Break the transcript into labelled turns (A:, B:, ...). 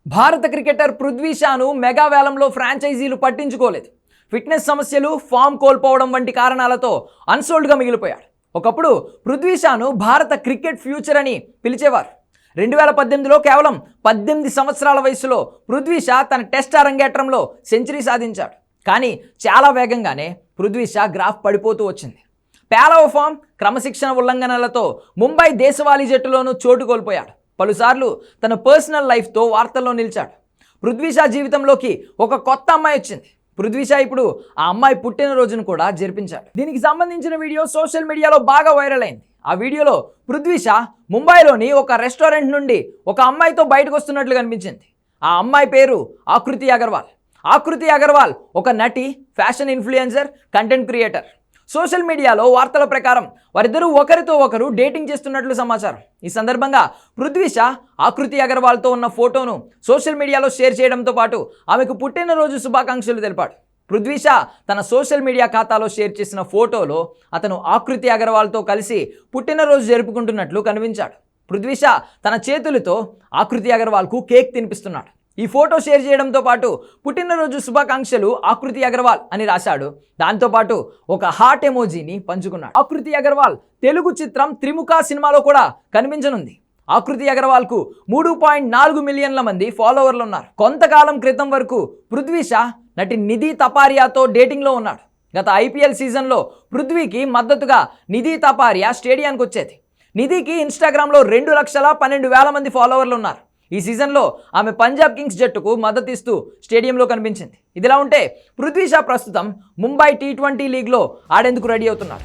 A: భారత క్రికెటర్ పృథ్వీ షాను మెగా వేలంలో ఫ్రాంచైజీలు పట్టించుకోలేదు. ఫిట్నెస్ సమస్యలు, ఫామ్ కోల్పోవడం వంటి కారణాలతో అన్సోల్డ్గా మిగిలిపోయాడు. ఒకప్పుడు పృథ్వీ షాను భారత క్రికెట్ ఫ్యూచర్ అని పిలిచేవారు. 2018లో కేవలం 18 సంవత్సరాల వయసులో పృథ్వీ షా తన టెస్ట్ అరంగేట్రంలో సెంచరీ సాధించాడు. కానీ చాలా వేగంగానే పృథ్వీ షా గ్రాఫ్ పడిపోతూ వచ్చింది. పేలవ ఫామ్, క్రమశిక్షణ ఉల్లంఘనలతో ముంబై దేశవాళీ జట్టులోనూ చోటు కోల్పోయాడు. పలుసార్లు తన పర్సనల్ లైఫ్తో వార్తల్లో నిలిచాడు. పృథ్వీ షా జీవితంలోకి ఒక కొత్త అమ్మాయి వచ్చింది. పృథ్వీ షా ఇప్పుడు ఆ అమ్మాయి పుట్టినరోజును కూడా జరిపించాడు. దీనికి సంబంధించిన వీడియో సోషల్ మీడియాలో బాగా వైరల్ అయింది. ఆ వీడియోలో పృథ్వీ షా ముంబైలోని ఒక రెస్టారెంట్ నుండి ఒక అమ్మాయితో బయటకు వస్తున్నట్లు కనిపించింది. ఆ అమ్మాయి పేరు ఆకృతి అగర్వాల్. ఆకృతి అగర్వాల్ ఒక నటి, fashion influencer, content creator. Social మీడియాలో వార్తల ప్రకారం వారిద్దరూ ఒకరితో ఒకరు డేటింగ్ చేస్తున్నట్లు సమాచారం. ఈ సందర్భంగా పృథ్వీ షా ఆకృతి అగర్వాల్తో ఉన్న ఫోటోను సోషల్ మీడియాలో షేర్ చేయడంతో పాటు ఆమెకు పుట్టినరోజు శుభాకాంక్షలు తెలిపాడు. పృథ్వీ షా తన సోషల్ మీడియా ఖాతాలో షేర్ చేసిన ఫోటోలో అతను ఆకృతి అగర్వాల్తో కలిసి పుట్టినరోజు జరుపుకుంటున్నట్లు కనిపించాడు. పృథ్వీ షా తన చేతులతో ఆకృతి అగర్వాల్కు కేక్ తినిపిస్తున్నాడు. ఈ ఫోటో షేర్ చేయడంతో పాటు పుట్టినరోజు శుభాకాంక్షలు ఆకృతి అగర్వాల్ అని రాశాడు. దాంతోపాటు ఒక హార్ట్ ఎమోజీని పంచుకున్నాడు. ఆకృతి అగర్వాల్ తెలుగు చిత్రం త్రిముఖ సినిమాలో కూడా కనిపించనుంది. ఆకృతి అగర్వాల్కు 3.4 మిలియన్ల మంది ఫాలోవర్లు ఉన్నారు. కొంతకాలం క్రితం వరకు పృథ్వీ షా నటి నిధి తపారియాతో డేటింగ్లో ఉన్నాడు. గత ఐపీఎల్ సీజన్లో పృథ్వీకి మద్దతుగా నిధి తపారియా స్టేడియానికి వచ్చేది. నిధికి ఇన్స్టాగ్రామ్లో 2,12,000 మంది ఫాలోవర్లు ఉన్నారు. ఈ సీజన్లో ఆమె పంజాబ్ కింగ్స్ జట్టుకు మద్దతిస్తూ స్టేడియంలో కనిపించింది. ఇదిలా ఉంటే పృథ్వీ షా ప్రస్తుతం ముంబై T20 లీగ్లో ఆడేందుకు రెడీ అవుతున్నారు.